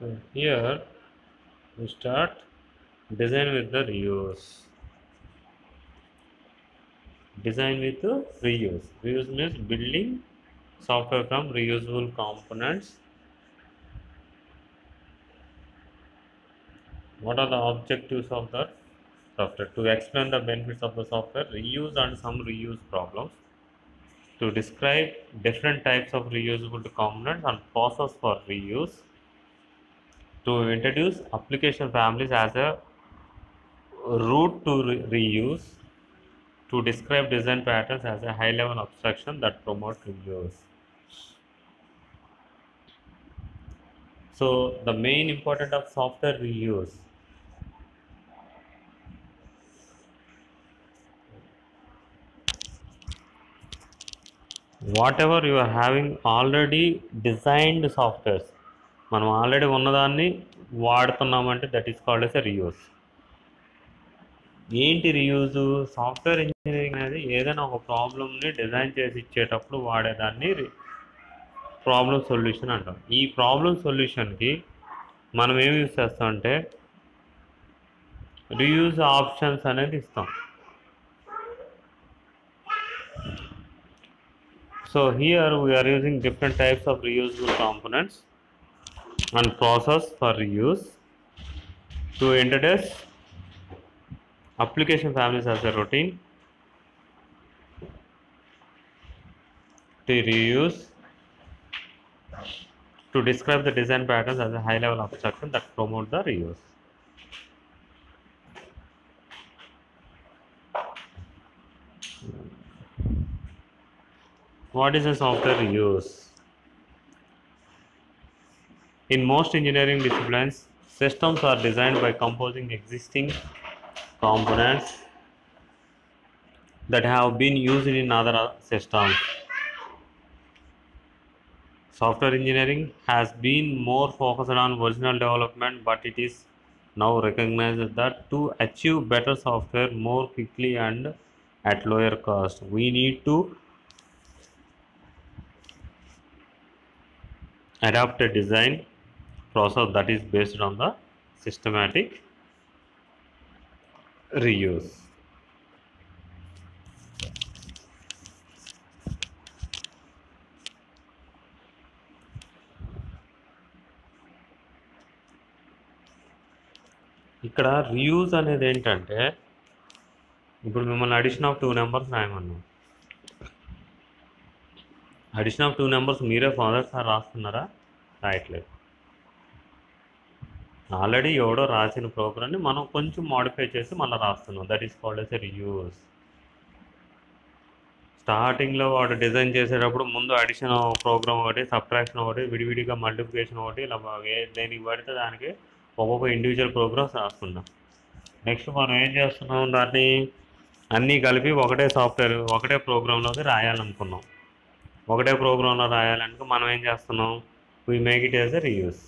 So here we start design with the reuse. Design with the reuse. Reuse means building software from reusable components. What are the objectives of the software? To explain the benefits of the software, reuse and some reuse problems. To describe different types of reusable components and process for reuse. To introduce application families as a route to reuse. To describe design patterns as a high level abstraction that promote reuse. So the main important of software reuse. Whatever you are having already designed softwares, మనం already ఉన్నదాన్ని వాడుతున్నామంటే that is called as a reuse. ఏంటి reuse? Software engineering అనేది ఏదైనా ఒక ప్రాబ్లమ్ని design చేసి ఇచ్చేటప్పుడు వాడేదాన్ని ప్రాబ్లమ్ సొల్యూషన్ అంటాం. ఈ ప్రాబ్లమ్ సొల్యూషన్కి మనం ఏమి యూజ్ చేస్తామంటే రీయూజ్ ఆప్షన్స్ అనేది ఇస్తాం. So here we are using different types of reusable components and process for reuse. To introduce application families as a routine, to reuse, to describe the design patterns as a high level abstraction that promote the reuse. What is a software reuse? In most engineering disciplines, systems are designed by composing existing components that have been used in other systems. Software engineering has been more focused on original development, but it is now recognized that to achieve better software more quickly and at lower cost, we need to adopt a design process that is based on the systematic reuse. ఇక్కడ reuse అనేది ఏంటంటే ఇప్పుడు మిమ్మల్ని addition of 2 numbers రాయమన్నాం. Addition of 2 numbers మీరే father sir రాస్తున్నారా? రాయట్లేదు. Already ఎవడో రాసిన ప్రోగ్రామ్ని మనం కొంచెం మోడిఫై చేసి మళ్ళీ రాస్తున్నాం. That is called as a reuse. స్టార్టింగ్లో వాడు డిజైన్ చేసేటప్పుడు ముందు అడిషన్ ప్రోగ్రామ్ ఒకటి, సబ్ట్రాక్షన్ ఒకటి, విడివిడిగా మల్టిప్లికేషన్ ఒకటి, ఇలా దేనికి పడితే దానికి ఒక్కొక్క ఇండివిజువల్ ప్రోగ్రామ్స్ రాస్తున్నాం. నెక్స్ట్ మనం ఏం చేస్తున్నాం, దాన్ని అన్నీ కలిపి ఒకటే సాఫ్ట్వేర్ ఒకటే ప్రోగ్రాంలోకి రాయాలనుకున్నాం. ఒకటే ప్రోగ్రాంలో రాయాలనుకో మనం ఏం చేస్తున్నాం, we make it as a reuse.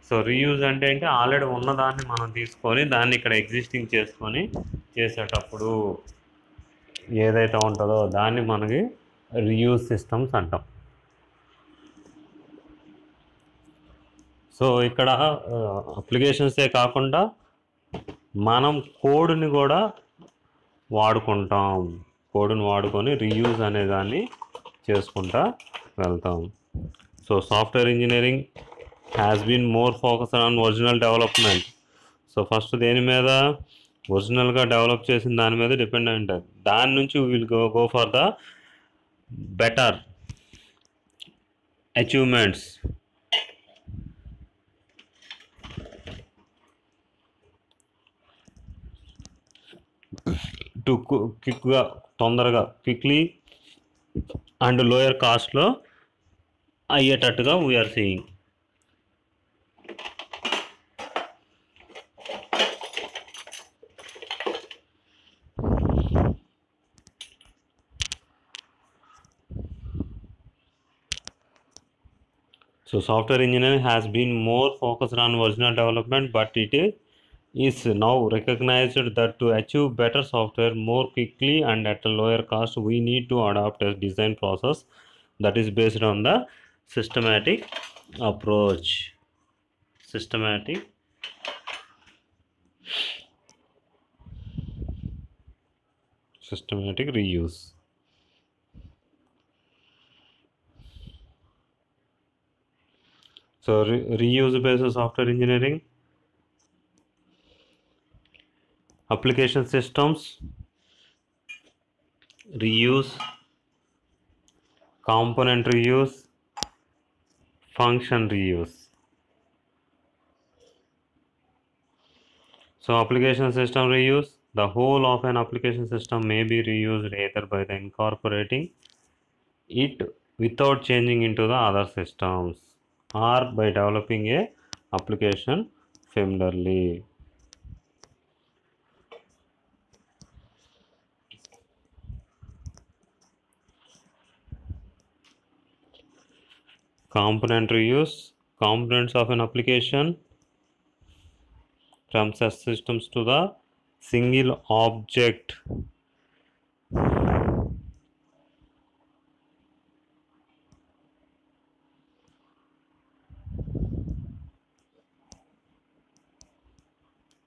So reuse అంటే ఏంటి, ఆల్రెడీ ఉన్నదాన్ని మనం తీసుకొని దాన్ని ఇక్కడ ఎగ్జిస్టింగ్ చేసుకొని చేసేటప్పుడు ఏదైతే ఉంటుందో దాన్ని మనకి రీయూజ్ సిస్టమ్స్ అంటాం. సో ఇక్కడ అప్లికేషన్సే కాకుండా మనం కోడ్ని కూడా వాడుకుంటాం. కోడ్ని వాడుకొని రీయూజ్ అనే దాన్ని చేసుకుంటా వెళ్తాం. So software engineering has been more focused on original development. So first దేని మీద, ఒరిజినల్గా డెవలప్ చేసిన దాని మీద డిపెండ్ అయి ఉంటుంది. దాని నుంచి will go for the better achievements. To క్విక్గా తొందరగా క్విక్లీ అండ్ లోయర్ కాస్ట్లో అయ్యేటట్టుగా we are seeing. So software engineering has been more focused on original development, but it is now recognized that to achieve better software more quickly and at a lower cost, we need to adopt a design process that is based on the systematic approach, systematic reuse. So reuse based software engineering, application systems reuse, component reuse, function reuse. So application system reuse, the whole of an application system may be reused either by the incorporating it without changing into the other systems or by developing a application familiarly. Component reuse, components of an application from such systems to the single object.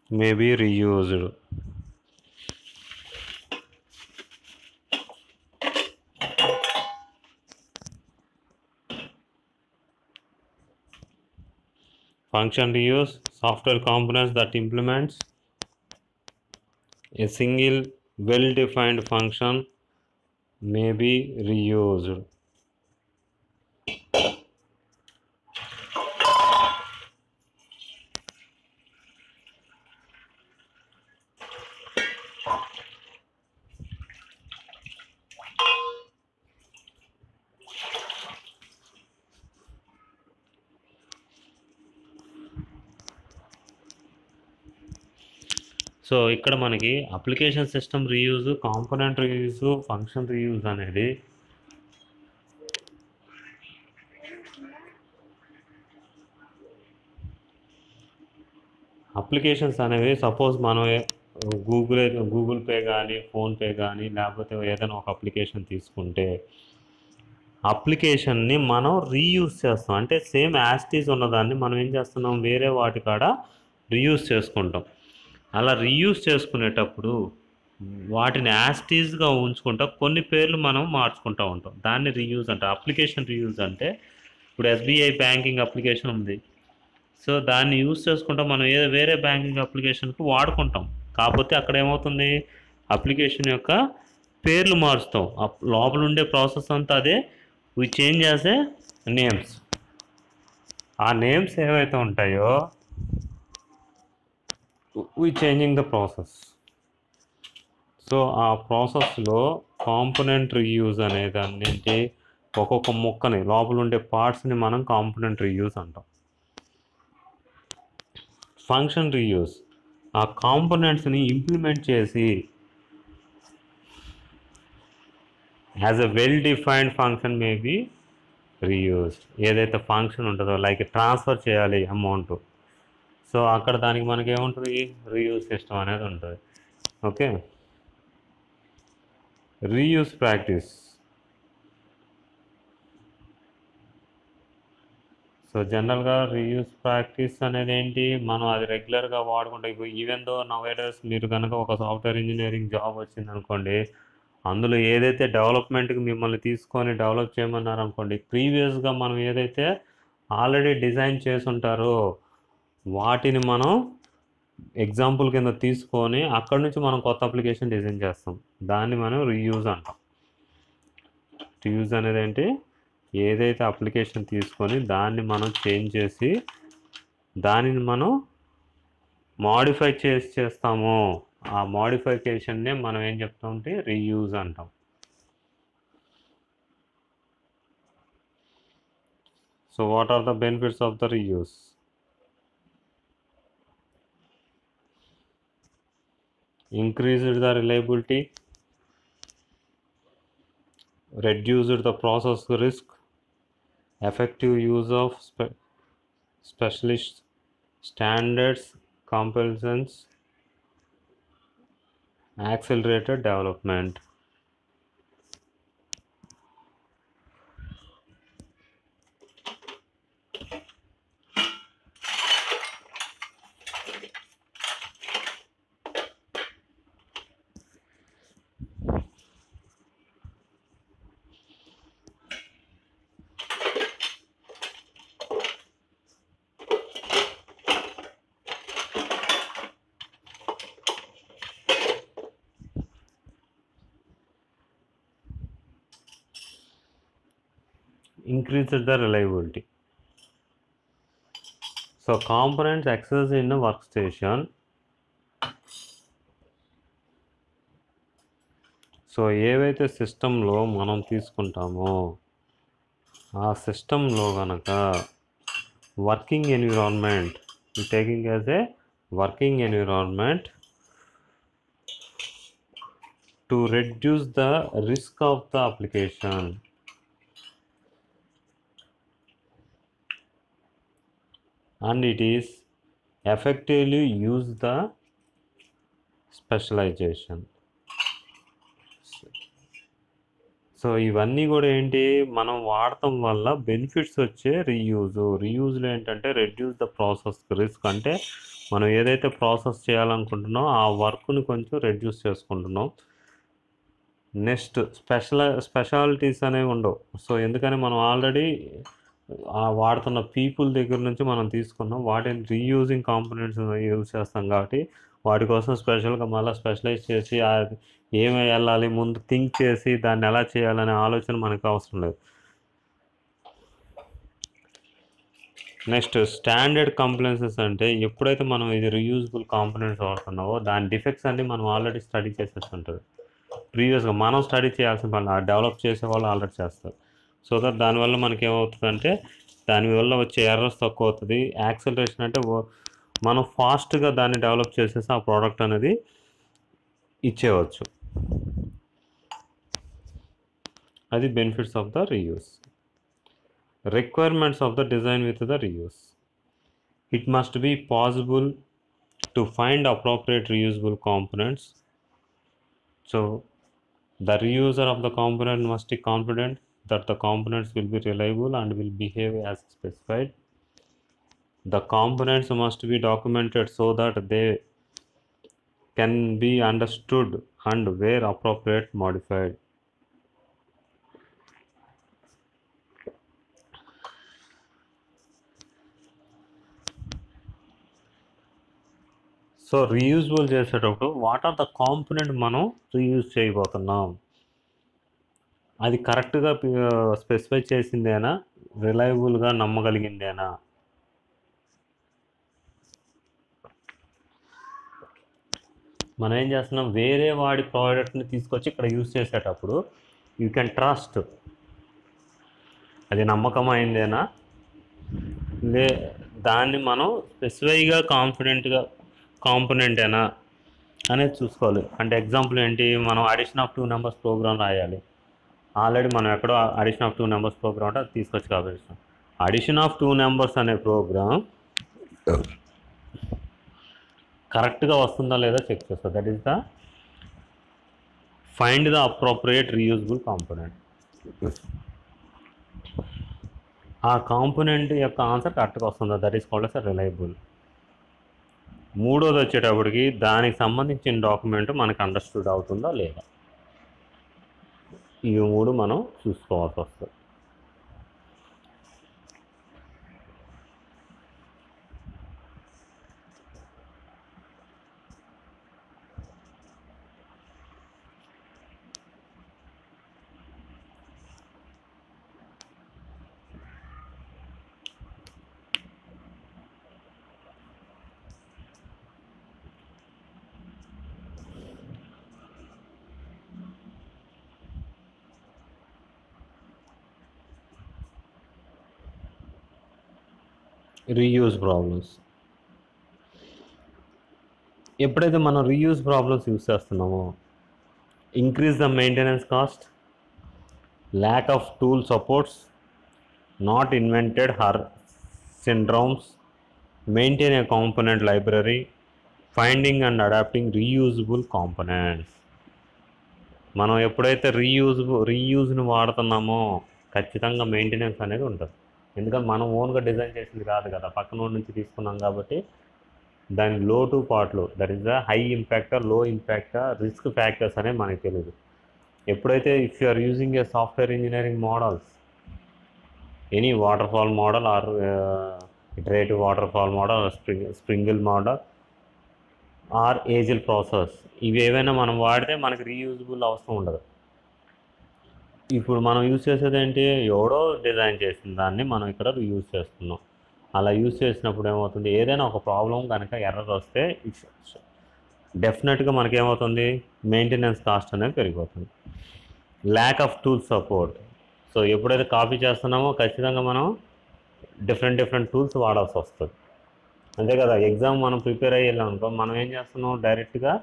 May be reused. Function reuse, software components that implements a single well-defined function may be reused. So ఇక్కడ మనకి application system reuse, component reuse, function reuse అనేది applications అనేవి suppose మనం Google pay కానీ PhonePe కానీ లేకపోతే ఏదైనా ఒక అప్లికేషన్ తీసుకుంటే అప్లికేషన్ని మనం రీయూజ్ చేస్తాం. అంటే సేమ్ యాస్టీస్ ఉన్నదాన్ని మనం ఏం చేస్తున్నాం, వేరే వాటి కాడ రీయూజ్ చేసుకుంటాం. అలా రీయూజ్ చేసుకునేటప్పుడు వాటిని యాస్టీస్గా ఉంచుకుంటా కొన్ని పేర్లు మనం మార్చుకుంటూ ఉంటాం. దాన్ని రీయూజ్ అంటారు. అప్లికేషన్ రీయూజ్ అంటే ఇప్పుడు ఎస్బీఐ బ్యాంకింగ్ అప్లికేషన్ ఉంది. సో దాన్ని యూజ్ చేసుకుంటాం, మనం వేరే బ్యాంకింగ్ అప్లికేషన్కి వాడుకుంటాం. కాకపోతే అక్కడ ఏమవుతుంది, అప్లికేషన్ యొక్క పేర్లు మారుస్తాం. లోపల ఉండే ప్రాసెస్ అంతా అదే, వి చేంజ్ చేసే నేమ్స్. ఆ నేమ్స్ ఏవైతే ఉంటాయో వి చేంజింగ్ ద ప్రాసెస్. సో ఆ ప్రాసెస్లో కాంపోనెంట్ రీయూజ్ అనేది అన్నింటి ఒక్కొక్క ముక్కని లోపల ఉండే పార్ట్స్ని మనం కాంపోనెంట్ రీయూజ్ అంటాం. ఫంక్షన్ రీయూజ్, ఆ కాంపోనెంట్స్ని ఇంప్లిమెంట్ చేసి as a well defined function may be reused. ఏదైతే ఫంక్షన్ ఉంటుందో లైక్ ట్రాన్స్ఫర్ చేయాలి అమౌంట్, సో అక్కడ దానికి మనకి ఏముంటుంది, రీయూజ్ సిస్టమ్ అనేది ఉంటుంది. Okay, reuse practice. సో జనరల్గా రీయూజ్ ప్రాక్టీస్ అనేది ఏంటి, మనం అది రెగ్యులర్గా వాడుకుంటాం. ఇప్పుడు ఈవెన్ దో నవేడేస్ మీరు కనుక ఒక సాఫ్ట్వేర్ ఇంజనీరింగ్ జాబ్ వచ్చింది అనుకోండి, అందులో ఏదైతే డెవలప్మెంట్కి మిమ్మల్ని తీసుకొని డెవలప్ చేయమన్నారు అనుకోండి, ప్రీవియస్గా మనం ఏదైతే ఆల్రెడీ డిజైన్ చేసి ఉంటారో వాటిని మనం ఎగ్జాంపుల్ కింద తీసుకొని అక్కడి నుంచి మనం కొత్త అప్లికేషన్ డిజైన్ చేస్తాం. దాన్ని మనం రీయూజ్ అంటాం. రీయూజ్ అనేది ఏంటి, ఏదైతే అప్లికేషన్ తీసుకొని దాన్ని మనం చేంజ్ చేసి దానిని మనం మాడిఫై చేస్తామో ఆ మాడిఫికేషన్నే మనం ఏం చెప్తామంటే రీయూజ్ అంటాం. So what are the benefits of the reuse? Increased the reliability, reduced the process risk, effective use of specialist standards, compliance, accelerated development. increases the reliability. So components accessed in a workstation. So ఏవైతే సిస్టంలో మనం తీసుకుంటామో ఆ సిస్టంలో కనుక working environment taking as a working environment to reduce the risk of the application. And it is effectively use the specialization. So ఇవన్నీ కూడా ఏంటి, మనం వాడటం వల్ల బెనిఫిట్స్ వచ్చే రీయూజ్లో ఏంటంటే రెడ్యూస్ ద ప్రాసెస్ రిస్క్, అంటే మనం ఏదైతే ప్రాసెస్ చేయాలనుకుంటున్నామో ఆ వర్క్ని కొంచెం రెడ్యూస్ చేసుకుంటున్నాం. నెక్స్ట్ స్పెషాలిటీస్ అనేవి ఉండవు. సో ఎందుకని మనం ఆల్రెడీ వాడుతున్న పీపుల్ దగ్గర నుంచి మనం తీసుకున్నాం, వాటిని రీయూజింగ్ కాంపోనెంట్స్ యూజ్ చేస్తాం కాబట్టి వాటి కోసం స్పెషల్గా మళ్ళీ స్పెషలైజ్ చేసి ఏమి వెళ్ళాలి ముందు థింక్ చేసి దాన్ని ఎలా చేయాలనే ఆలోచన మనకు అవసరం లేదు. నెక్స్ట్ స్టాండర్డ్ కంప్లైన్సెస్ అంటే ఎప్పుడైతే మనం ఇది రీయూజబుల్ కాంపోనెంట్స్ వాడుతున్నావో దాని డిఫెక్ట్స్ అన్ని మనం ఆల్రెడీ స్టడీ చేసేస్తుంటారు. ప్రీవియస్గా మనం స్టడీ చేయాల్సిన పని డెవలప్ చేసే వాళ్ళు ఆల్రెడీ చేస్తారు. సో దట్ దానివల్ల మనకి ఏమవుతుందంటే దానివల్ల వచ్చే ఎర్రర్స్ తక్కువ అవుతుంది. యాక్సలరేషన్ అంటే మనం ఫాస్ట్గా దాన్ని డెవలప్ చేసేసి ఆ ప్రోడక్ట్ అనేది ఇచ్చేయవచ్చు. అది benefits of the reuse. Requirements of the design with the reuse. It must be possible to find appropriate reusable components. So the reuser of the component must be confident that the components will be reliable and will behave as specified. The components must be documented so that they can be understood and where appropriate modified. So reusable చేసేటప్పుడు what are the component మనం reuse చేయబోతున్నాం, అది కరెక్ట్గా specify చేసిందేనా, రిలయబుల్గా నమ్మగలిగిందేనా. మనం ఏం చేస్తున్నాం, వేరే వాడి ప్రోడక్ట్ని తీసుకొచ్చి ఇక్కడ యూజ్ చేసేటప్పుడు యూ కెన్ ట్రస్ట్ అది నమ్మకమైందేనా, దాన్ని మనం స్పెసిఫైగా కాంపోనెంటేనా అనేది చూసుకోవాలి. అంటే ఎగ్జాంపుల్ ఏంటి, మనం అడిషన్ ఆఫ్ 2 numbers ప్రోగ్రామ్ రాయాలి. ఆల్రెడీ మనం ఎక్కడో అడిషన్ ఆఫ్ 2 numbers ప్రోగ్రామ్ అంటే అది తీసుకొచ్చి కాబట్టి అడిషన్ ఆఫ్ 2 numbers అనే ప్రోగ్రామ్ కరెక్ట్గా వస్తుందా లేదా చెక్ చేస్తుంది. That is the find the appropriate reusable component. ఆ కాంపోనెంట్ యొక్క ఆన్సర్ కరెక్ట్గా వస్తుందా, that is called as reliable. మూడోది వచ్చేటప్పటికి దానికి సంబంధించిన డాక్యుమెంట్ మనకు అండర్స్టూడ్ అవుతుందా లేదా, ఈ మూడు మనం చూసుకోవాల్సి వస్తుంది. Reuse problems. ఎప్పుడైతే మనం రీయూజ్ ప్రాబ్లమ్స్ యూజ్ చేస్తున్నామో increase the maintenance cost, lack of tool supports, not invented syndromes, maintain a component library, finding and adapting reusable components. మనం ఎప్పుడైతే రీయూజ్ని వాడుతున్నామో ఖచ్చితంగా మెయింటెనెన్స్ అనేది ఉంటుంది. ఎందుకంటే మనం ఓన్గా డిజైన్ చేసింది కాదు కదా, పక్కన నుంచి తీసుకున్నాం కాబట్టి దాని లోటు పార్ట్లు, that is the high impactor, low impactor, risk factors అనేవి మనకు తెలియదు. ఎప్పుడైతే if you are using a software engineering models, any waterfall model or iterative waterfall model, spiral model or agile process, ఇవి ఏవైనా మనం వాడితే మనకి రీయూజబుల్ అవసరం ఉండదు. ఇప్పుడు మనం యూజ్ చేసేది ఏంటి, ఎవడో డిజైన్ చేసిన దాన్ని మనం ఇక్కడ యూజ్ చేస్తున్నాం. అలా యూజ్ చేసినప్పుడు ఏమవుతుంది, ఏదైనా ఒక ప్రాబ్లం కనుక ఎర్రర్ వస్తే డెఫినెట్గా మనకేమవుతుంది, మెయింటెనెన్స్ కాస్ట్ అనేది పెరిగిపోతుంది. Lakh of tool support. So ఎప్పుడైతే కాపీ చేస్తున్నామో ఖచ్చితంగా మనం డిఫరెంట్ టూల్స్ వాడాల్సి వస్తుంది, అంతే కదా. ఎగ్జామ్ మనం ప్రిపేర్ అయ్యి వెళ్ళాం అనుకో, మనం ఏం చేస్తున్నాం, డైరెక్ట్గా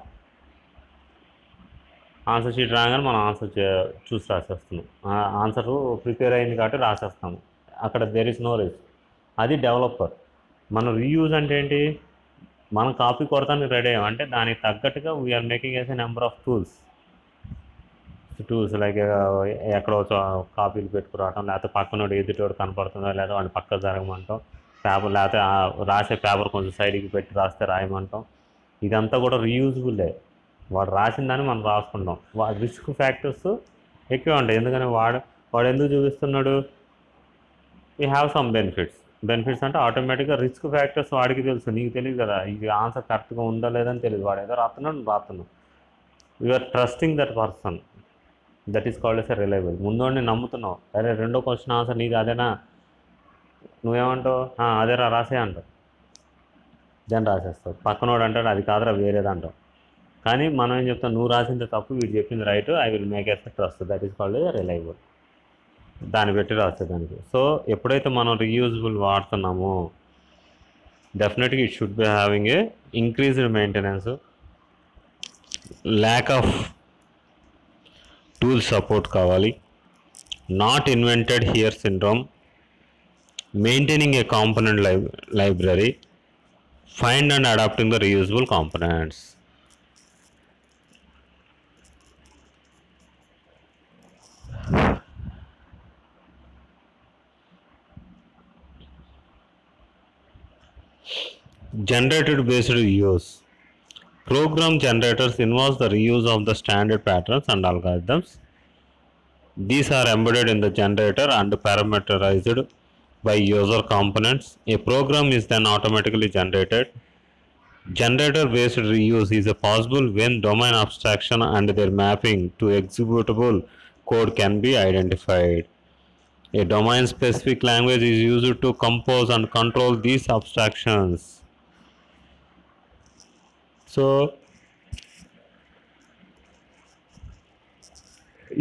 ఆన్సర్ షీట్ రాగానే మనం ఆన్సర్ చూసి రాసేస్తున్నాం. ఆన్సర్ ప్రిపేర్ అయింది కాబట్టి రాసేస్తాము, అక్కడ దెర్ ఇస్ నో రిస్క్. అది డెవలపర్. మనం రీయూజ్ అంటే ఏంటి, మనం కాపీ కొడతానికి రెడీ అయ్యాం అంటే దానికి తగ్గట్టుగా we are making as a number of tools like ఎక్కడో కాపీలు పెట్టుకురావటం, లేకపోతే పక్కన ఎదుటోడు కనపడుతుందో లేదా వాడిని పక్క జరగమంటాం, పేపర్ లేకపోతే రాసే పేపర్ కొంచెం సైడ్కి పెట్టి రాస్తే రాయమంటాం. ఇదంతా కూడా రీయూజబుల్లే. వాడు రాసిన దాన్ని మనం రాసుకుంటాం. రిస్క్ ఫ్యాక్టర్స్ ఎక్కువ ఉంటాయి, ఎందుకని వాడు ఎందుకు చూపిస్తున్నాడు, వీ హ్యావ్ సమ్ బెనిఫిట్స్ అంటే ఆటోమేటిక్గా రిస్క్ ఫ్యాక్టర్స్ వాడికి తెలుసు, నీకు తెలియదు కదా, ఇది ఆన్సర్ కరెక్ట్గా ఉందా లేదని తెలియదు. వాడు ఏదో రాస్తున్నాడు. You are trusting that person, that is called as a reliable. ముందు నమ్ముతున్నావు, అరే రెండో క్వశ్చన్ ఆన్సర్ నీది అదేనా, నువ్వేమంటావు, అదేరా రాసే అంటావు, దాన్ని రాసేస్తావు. పక్కనోడు అంటాడు అది కాదురా వేరేదంటావు. కానీ మనం ఏం చెప్తాం, నువ్వు రాసింది తప్పు, వీడు చెప్పింది right, I will make as trust, that is called reliable. దాన్ని పెట్టి రాస్తే దానికి. సో ఎప్పుడైతే మనం రీయూజబుల్ వాడుతున్నామో డెఫినెట్గా it should be having a increased maintenance, lack of tool support కావాలి, not invented here syndrome, maintaining a component library, find and adapting the reusable components. Generated based reuse. Program generators involves the reuse of the standard patterns and algorithms. These are embedded in the generator and parameterized by user components. A program is then automatically generated. Generator based reuse is possible when domain abstraction and their mapping to executable code can be identified. A domain specific language is used to compose and control these abstractions. So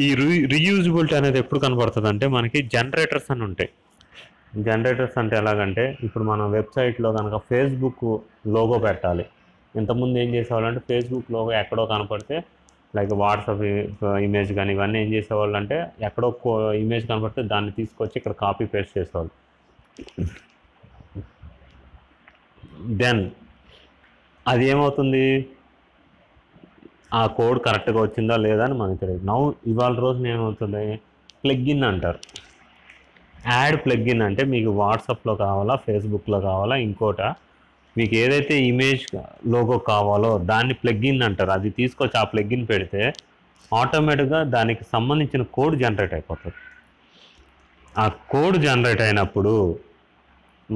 ఈ reusability అనేది ఎప్పుడు కనబడుతుంది అంటే మనకి generators అని ఉంటాయి. Generators అంటే ఎలాగంటే, ఇప్పుడు మనం వెబ్సైట్లో కనుక ఫేస్బుక్ లోగో పెట్టాలి. ఇంతకుముందు ఏం చేసేవాళ్ళు అంటే, ఫేస్బుక్ లోగో ఎక్కడో కనపడితే, లైక్ వాట్సాప్ ఇమేజ్ కానీ ఇవన్నీ ఏం చేసేవాళ్ళు అంటే, ఎక్కడో ఇమేజ్ కనపడితే దాన్ని తీసుకొచ్చి ఇక్కడ కాపీ పేస్ట్ చేసేవాళ్ళు. దెన్ అది ఏమవుతుంది, ఆ కోడ్ కరెక్ట్గా వచ్చిందా లేదా అని మనకు తెలియదు. ఇవాళ రోజున ఏమవుతుంది, ప్లగ్ఇన్ అంటారు. యాడ్ ప్లగ్ఇన్ అంటే మీకు వాట్సాప్లో కావాలా, ఫేస్బుక్లో కావాలా, ఇంకోట మీకు ఏదైతే ఇమేజ్ లోగో కావాలో దాన్ని ప్లగ్ఇన్ అంటారు. అది తీసుకొచ్చి ఆ ప్లగ్ఇన్ పెడితే ఆటోమేటిక్గా దానికి సంబంధించిన కోడ్ జనరేట్ అయిపోతుంది. ఆ కోడ్ జనరేట్ అయినప్పుడు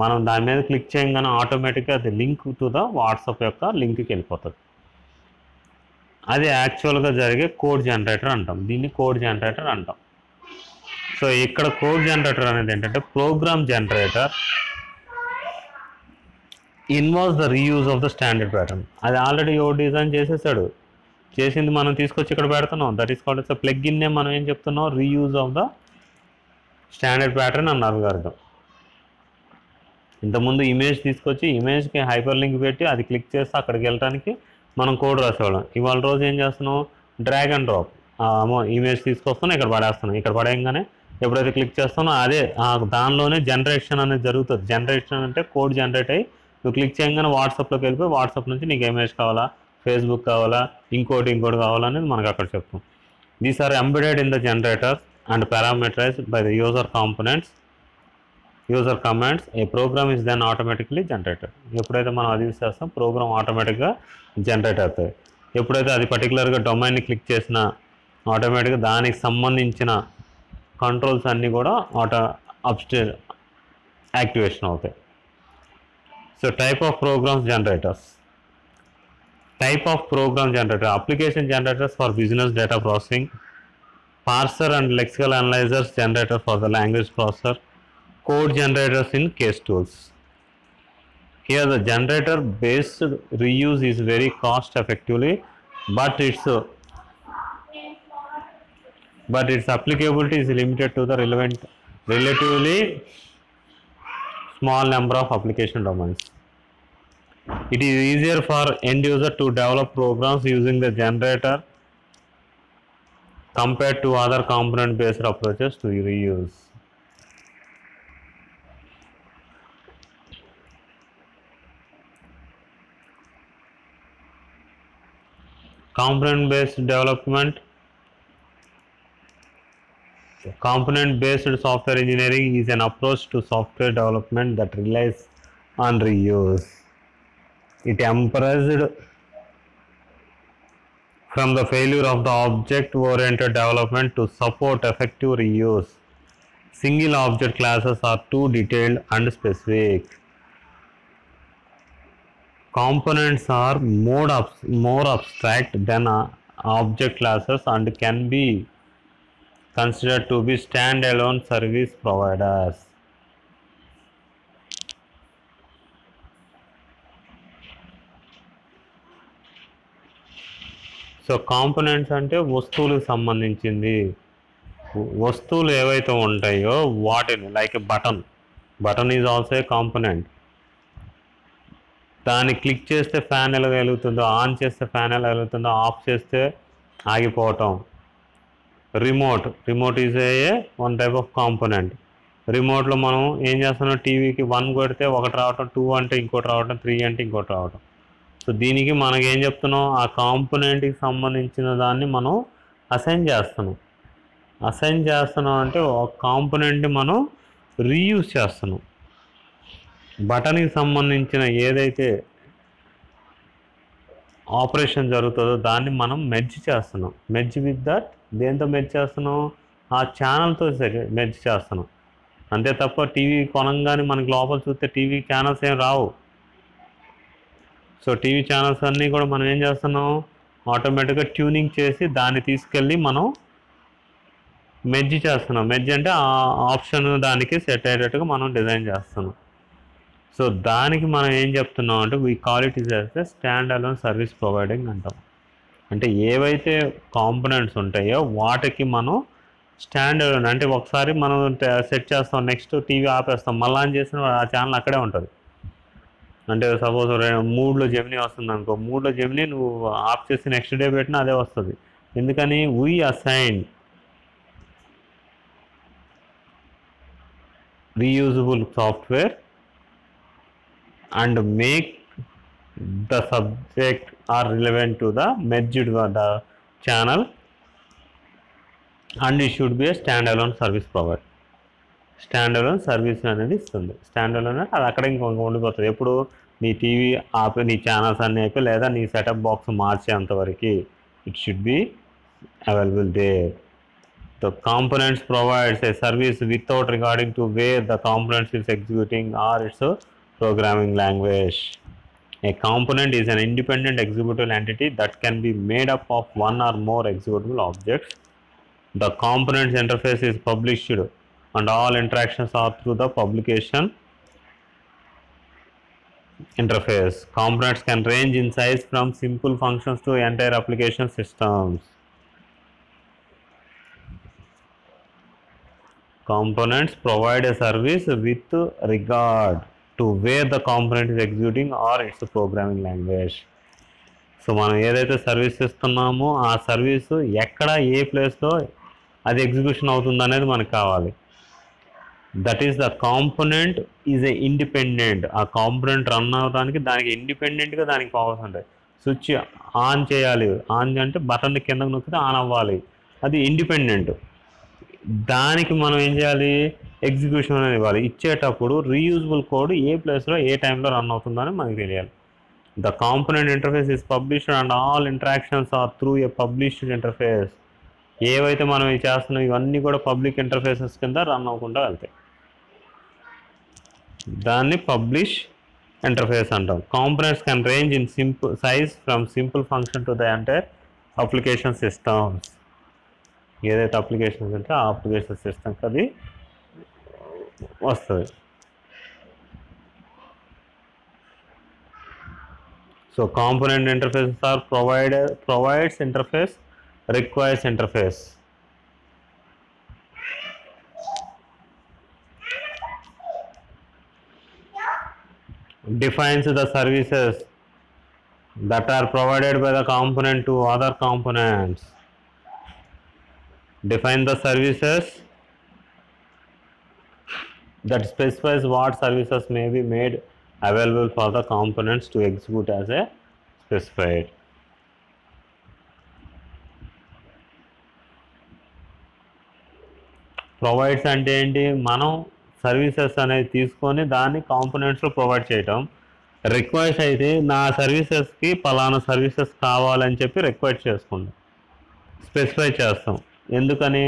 మనం దాని మీద క్లిక్ చేయగానే ఆటోమేటిక్గా అది లింక్ టు ద వాట్సాప్ యొక్క లింక్కి వెళ్ళిపోతుంది. అది యాక్చువల్గా జరిగే కోడ్ జనరేటర్ అంటాం. దీన్ని కోడ్ జనరేటర్ అంటాం. సో ఇక్కడ కోడ్ జనరేటర్ అనేది ఏంటంటే, program generator involves the reuse of the standard pattern. అది ఆల్రెడీ ఎవరు డిజైన్ చేసేసాడు, చేసింది మనం తీసుకొచ్చి ఇక్కడ పెడుతున్నాం. దట్ ఈస్ కాల్డ్ ప్లగ్ఇన్నే మనం ఏం చెప్తున్నాం, reuse of the standard pattern అన్న అల్గారిథం. ఇంతకుముందు ఇమేజ్ తీసుకొచ్చి ఇమేజ్కి హైపర్ లింక్ పెట్టి అది క్లిక్ చేస్తే అక్కడికి వెళ్ళడానికి మనం కోడ్ రాసేవాళ్ళం. ఇవాళ రోజు ఏం చేస్తున్నాం, డ్రాగ్ అండ్ డ్రాప్, ఇమేజ్ తీసుకొస్తున్నాం, ఇక్కడ పడేస్తున్నాం. ఇక్కడ పడేయగానే ఎప్పుడైతే క్లిక్ చేస్తానో అదే దానిలోనే జనరేషన్ అనేది జరుగుతుంది. జనరేషన్ అంటే కోడ్ జనరేట్ అయ్యి నువ్వు క్లిక్ చేయగానే వాట్సాప్లోకి వెళ్ళిపోయి వాట్సాప్ నుంచి నీకు ఇమేజ్ కావాలా, ఫేస్బుక్ కావాలా, ఇంకోటి కావాలనేది మనకు అక్కడ చెప్తాం. These are embedded in the generators and parameterised by the user commands. A program is then automatically generated. ఎప్పుడైతే మనం అది యూస్ చేస్తాం, ప్రోగ్రామ్ ఆటోమేటిక్గా జనరేట్ అవుతుంది. ఎప్పుడైతే అది పర్టికులర్గా డొమైన్ని క్లిక్ చేసినా ఆటోమేటిక్గా దానికి సంబంధించిన కంట్రోల్స్ అన్నీ కూడా యాక్టివేషన్ అవుతాయి. So type of programs generators. Type of program generator: application generators for business data processing, parser and lexical analyzers generator for the language processor, code generators in case tools. Here the generator based reuse is very cost effectively, but its applicability is limited to the relatively small number of application domains. It is easier for end user to develop programs using the generator compared to other component based approaches to reuse. Component based development. Component based software engineering is an approach to software development that relies on reuse. It emphasized from the failure of the object oriented development to support effective reuse. Single object classes are too detailed and specific. Components are more abstract than object classes and can be considered to be standalone service providers. So components అంటే వస్తువులకు సంబంధించింది. వస్తువులు ఏవైతే ఉంటాయో వాటిని, like button is also a component. దాన్ని click చేస్తే fan ఎలా వెలుగుతుందో, ఆన్ చేస్తే ఫ్యాన్ ఎలా వెలుగుతుందో, ఆఫ్ చేస్తే ఆగిపోవటం. Remote is a one type of component. రిమోట్లో మనం ఏం చేస్తున్నాం, టీవీకి 1 కొడితే ఒకటి రావటం, 2 అంటే ఇంకోటి రావటం, 3 అంటే ఇంకోటి రావటం. సో దీనికి మనకి ఏం చెప్తున్నాం, ఆ కాంపోనెంట్కి సంబంధించిన దాన్ని మనం అసైన్ చేస్తున్నాం అంటే ఒక కాంపోనెంట్ని మనం రీయూజ్ చేస్తున్నాం. బటన్కి సంబంధించిన ఏదైతే ఆపరేషన్ జరుగుతుందో దాన్ని మనం మెర్జ్ చేస్తున్నాం. మెర్జ్ విత్ దట్, దేంతో మెర్జ్ చేస్తున్నాం, ఆ ఛానల్తో మెర్జ్ చేస్తున్నాం. అంతే తప్ప టీవీ కొనంగానే మనకి లోపల చూస్తే టీవీ ఛానల్స్ ఏం రావు. సో టీవీ ఛానల్స్ అన్నీ కూడా మనం ఏం చేస్తున్నాం, ఆటోమేటిక్గా ట్యూనింగ్ చేసి దాన్ని తీసుకెళ్ళి మనం మెర్జ్ చేస్తున్నాం. మెర్జ్ అంటే ఆ ఆప్షన్ దానికి సెట్ అయ్యేటట్టుగా మనం డిజైన్ చేస్తున్నాం. సో దానికి మనం ఏం చెప్తున్నాం అంటే we call it is as a stand alone service providing అంటాం. అంటే ఏవైతే కాంపోనెంట్స్ ఉంటాయో వాటికి మనం స్టాండ్ అలోన్, అంటే ఒకసారి మనం సెట్ చేస్తాం, నెక్స్ట్ టీవీ ఆపేస్తాం, మళ్ళీ ఆన్ చేసిన ఆ ఛానల్ అక్కడే ఉంటుంది. అంటే సపోజ్ 3లో జెమినీ వస్తుంది అనుకో, 3లో జెమినీ నువ్వు ఆఫ్ చేసి నెక్స్ట్ డే పెట్టినా అదే వస్తుంది. ఎందుకని, we assign reusable software and make the subject are relevant to the merged the channel, and it should be a standalone service provider. Standalone service అనేది ఇస్తుంది. స్టాండలోన్ అంటే అది అక్కడ ఇంకొక ఉండిపోతుంది. ఎప్పుడు నీ టీవీ ఆపి నీ ఛానల్స్ అన్నీ అయిపోయి లేదా నీ సెటప్ బాక్స్ మార్చేంతవరకు it should be available there. The components provides a service without regarding to where the components is executing or its programming language. A component is an independent executable entity that can be made up of one or more executable objects. The components interface is published and all interactions are through the publication interface. Components can range in size from simple functions to entire application systems. Components provide a service with regard to where the component is executing or its programming language. So మనం ఏదైతే service ఇస్తున్నామో ఆ service ఎక్కడ ఏ ప్లేస్లో అది execution అవుతుంది అనేది మనకు కావాలి. That is the component is a independent. ఆ కాంపోనెంట్ రన్ అవ్వడానికి దానికి ఇండిపెండెంట్గా దానికి పవర్స్ ఉంటాయి. స్విచ్ ఆన్ చేయాలి, ఆన్ అంటే బటన్ కిందకు నొక్కితే ఆన్ అవ్వాలి, అది ఇండిపెండెంట్. దానికి మనం ఏం చేయాలి, ఎగ్జిక్యూషన్ అనేది ఇవ్వాలి. ఇచ్చేటప్పుడు రీయూజబుల్ కోడ్ ఏ ప్లేస్లో ఏ టైంలో రన్ అవుతుందని మనకు తెలియాలి. The component interface is published and all interactions or through a published interface. ఏవైతే మనం ఇవి చేస్తున్నాం ఇవన్నీ కూడా పబ్లిక్ ఇంటర్ఫేసెస్ కింద రన్ అవ్వకుండా వెళ్తాయి. దాన్ని పబ్లిష్ ఇంటర్ఫేస్ అంటాం. Components can range in simple size from simple function to the entire application systems. ఏదైతే అప్లికేషన్స్ ఉంటే ఆ అప్లికేషన్ సిస్టమ్కి అది వస్తుంది. So component interfaces are provides interface, requires interface. Defines the services that are provided by the component to other components. Define the services that specifies what services may be made available for the components to execute as a specified. Provides అంటే ఏంటి, మనం services అనేది తీసుకొని దాన్ని కాంపోనెంట్స్లో provide చేయటం. Requires అయితే నా సర్వీసెస్కి పలానా సర్వీసెస్ కావాలని చెప్పి రిక్వైర్ చేసుకుంటాం, స్పెసిఫై చేస్తాం. ఎందుకని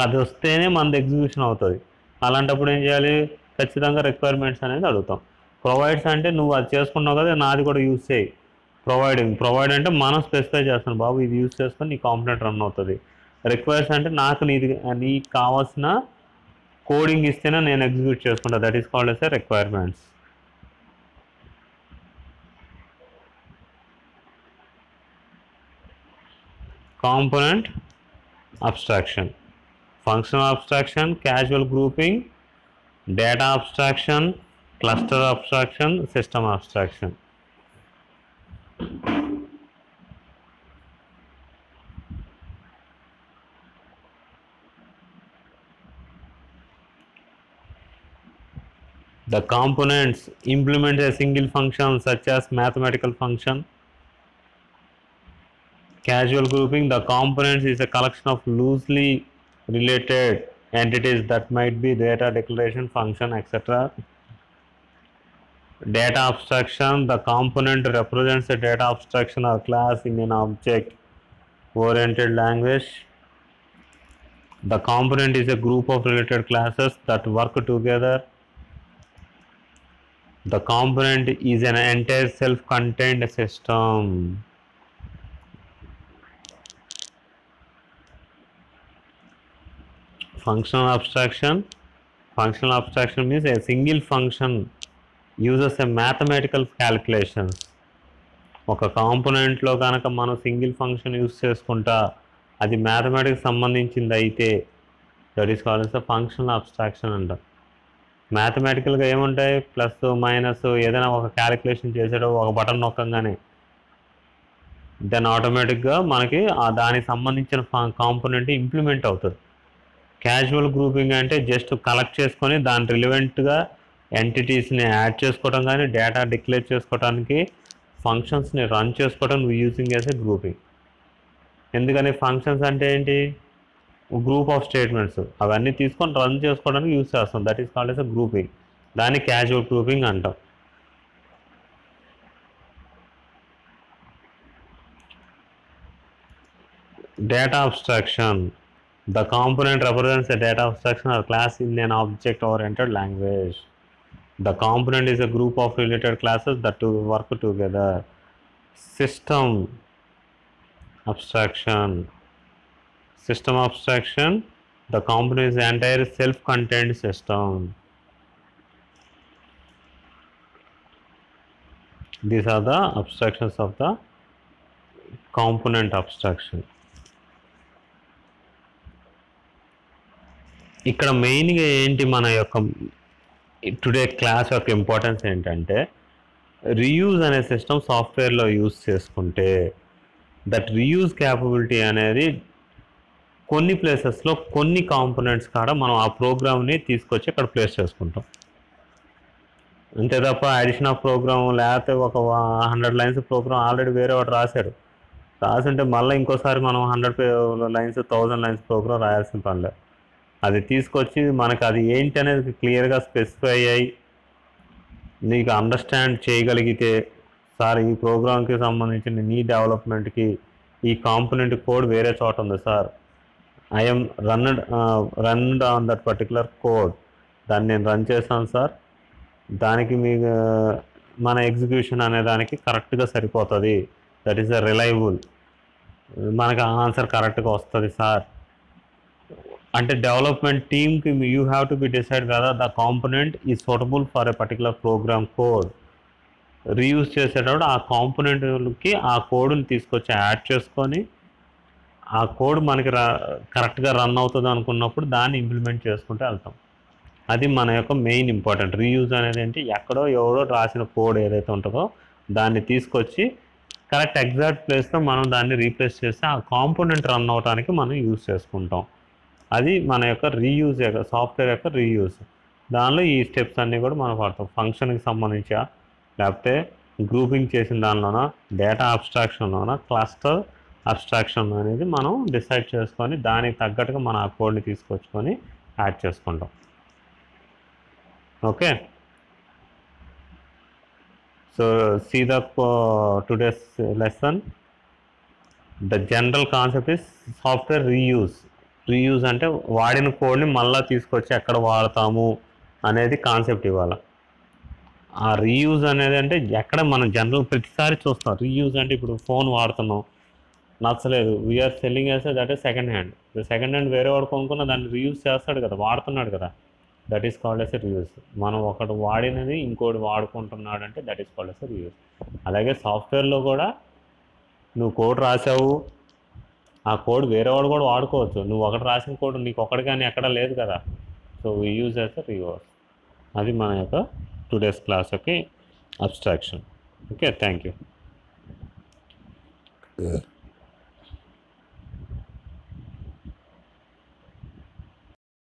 అది వస్తేనే మనది ఎగ్జిక్యూషన్ అవుతుంది. అలాంటప్పుడు ఏం చేయాలి, ఖచ్చితంగా రిక్వైర్మెంట్స్ అనేది అడుగుతాం. ప్రొవైడ్స్ అంటే నువ్వు అది చేసుకున్నావు కదా, నాది కూడా యూజ్ చేయి. ప్రొవైడ్ అంటే మనం స్పెసిఫై చేస్తాం, బాబు ఇది యూజ్ చేసుకొని నీ కాంపోనెంట్ రన్ అవుతుంది. రిక్వైర్స్ అంటే నీకు కావాల్సిన కోడింగ్ ఇస్తేనే నేను ఎగ్జిక్యూట్ చేసుకుంటా. That is called as a requirements. Component abstraction, functional abstraction, casual grouping, data abstraction, cluster abstraction, system abstraction. The components implement a single function such as mathematical function. Casual grouping, the components is a collection of loosely related entities that might be data, declaration, function, etc. Data abstraction, the component represents a data abstraction or class in an object oriented language. The component is a group of related classes that work together. The component is an entire self-contained system. Functional abstraction means a single function uses a mathematical calculations. ఒక కాంపోనెంట్లో కనుక మనం single function use చేసుకుంటా అది mathematics సంబంధించింది అయితే that is called functional abstraction అంట. మ్యాథమెటికల్గా ఏముంటాయి, plus minus, ఏదైనా ఒక క్యాలిక్యులేషన్ చేసేటప్పుడు ఒక బటన్ నొక్కగానే దెన్ ఆటోమేటిక్గా మనకి దానికి సంబంధించిన కాంపోనెంట్ ఇంప్లిమెంట్ అవుతుంది. క్యాజువల్ గ్రూపింగ్ అంటే జస్ట్ కలెక్ట్ చేసుకొని దాని రిలవెంట్గా ఎంటిటీస్ని యాడ్ చేసుకోవడం కానీ డేటా డిక్లేర్ చేసుకోవడానికి ఫంక్షన్స్ని రన్ చేసుకోవడం యూజింగ్ యాజ్ ఎ గ్రూపింగ్. ఎందుకని ఫంక్షన్స్ అంటే ఏంటి, గ్రూప్ ఆఫ్ స్టేట్మెంట్స్ అవన్నీ తీసుకొని రన్ చేసుకోవడానికి యూజ్ చేస్తాం. That is called as a grouping. దాన్ని క్యాజువల్ గ్రూపింగ్ అంటాం. Data abstraction, the component represents a data abstraction or class in an object oriented language. The component is a group of related classes that work together. System abstraction, the component is the entire self-contained system. These are the abstractions of the component abstraction. ఇక్కడ మెయిన్గా ఏంటి, మన యొక్క today class యొక్క importance ఏంటంటే reuse అనే system సాఫ్ట్వేర్లో use చేసుకుంటే దట్ రీయూజ్ క్యాపబిలిటీ అనేది కొన్ని ప్లేసెస్లో కొన్ని కాంపోనెంట్స్ కాడ మనం ఆ ప్రోగ్రామ్ని తీసుకొచ్చి అక్కడ ప్లేస్ చేసుకుంటాం. అంతే తప్ప అడిషన్ ఆఫ్ ప్రోగ్రామ్ లేకపోతే ఒక 100 లైన్స్ ప్రోగ్రామ్ ఆల్రెడీ వేరే వాడు రాసింటే మళ్ళీ ఇంకోసారి మనం 100 లైన్స్ 1000 లైన్స్ ప్రోగ్రామ్ రాయాల్సిన పనిలేదు. అది తీసుకొచ్చి మనకు అది ఏంటి అనేది క్లియర్గా స్పెసిఫై అయ్యి నీకు అండర్స్టాండ్ చేయగలిగితే, సార్ ఈ ప్రోగ్రామ్కి సంబంధించిన నీ డెవలప్మెంట్కి ఈ కాంపోనెంట్ కోడ్ వేరే చోట ఉంది sir, I'm runned on that particular code, దాన్ని నేను రన్ చేస్తాను సార్, దానికి మీకు మన ఎగ్జిక్యూషన్ అనే దానికి కరెక్ట్గా సరిపోతుంది, దట్ ఈస్ రిలయబుల్ మనకు ఆన్సర్ కరెక్ట్గా వస్తుంది సార్ అంటే డెవలప్మెంట్ టీమ్కి you have to be decide whether the component is suitable for a particular programme code. Reuse చేసేటప్పుడు ఆ కాంపోనెంట్కి ఆ కోడ్ని తీసుకొచ్చి యాడ్ చేసుకొని ఆ కోడ్ మనకి కరెక్ట్గా రన్ అవుతుంది అనుకున్నప్పుడు దాన్ని ఇంప్లిమెంట్ చేసుకుంటూ వెళ్తాం. అది మన యొక్క మెయిన్ ఇంపార్టెంట్. రీయూజ్ అనేది ఏంటి, ఎక్కడో ఎవడో రాసిన కోడ్ ఏదైతే ఉంటుందో దాన్ని తీసుకొచ్చి కరెక్ట్ ఎగ్జాక్ట్ ప్లేస్లో మనం దాన్ని రీప్లేస్ చేస్తే ఆ కాంపోనెంట్ రన్ అవడానికి మనం యూజ్ చేసుకుంటాం. అది మన యొక్క రీయూజ్ సాఫ్ట్వేర్ యొక్క రీయూజ్. దానిలో ఈ స్టెప్స్ అన్నీ కూడా మనం వాడతాం. ఫంక్షన్కి సంబంధించా, లేకపోతే గ్రూపింగ్ చేసిన దానిలోన, డేటా అబ్స్ట్రాక్షన్లోన, క్లస్టర్ అబ్స్ట్రాక్షన్ అనేది మనం డిసైడ్ చేసుకొని దానికి తగ్గట్టుగా మన ఆ కోడ్ని తీసుకొచ్చుకొని యాడ్ చేసుకుంటాం. Okay, so see the today's lesson. The general concept is software reuse. Reuse అంటే వాడిన కోడ్ని మళ్ళీ తీసుకొచ్చి ఎక్కడ వాడతాము అనేది కాన్సెప్ట్ ఇవాళ. ఆ రీయూజ్ అనేది అంటే ఎక్కడ మనం జనరల్ ప్రతిసారి చూస్తాం. రీయూజ్ అంటే ఇప్పుడు ఫోన్ వాడుతున్నాం, నచ్చలేదు, వీఆర్ సెల్లింగ్ వేస్తే that is second hand. Second hand వేరే వాడు కొనుక్కున్న దాన్ని రీయూజ్ చేస్తాడు కదా, వాడుతున్నాడు కదా, that is called as a reuse. మనం ఒకటి వాడినది ఇంకోటి వాడుకుంటున్నాడు అంటే that is called as a reuse. అలాగే సాఫ్ట్వేర్లో కూడా నువ్వు కోడ్ రాసావు, ఆ కోడ్ వేరే వాడు కూడా వాడుకోవచ్చు. నువ్వు ఒకటి రాసిన కోడ్ నీకు ఒకటి కానీ ఎక్కడ లేదు కదా, so we use as a reuse. అది మన యొక్క టుడేస్ క్లాస్ యొక్క అబ్స్ట్రాక్షన్. Okay, thank you.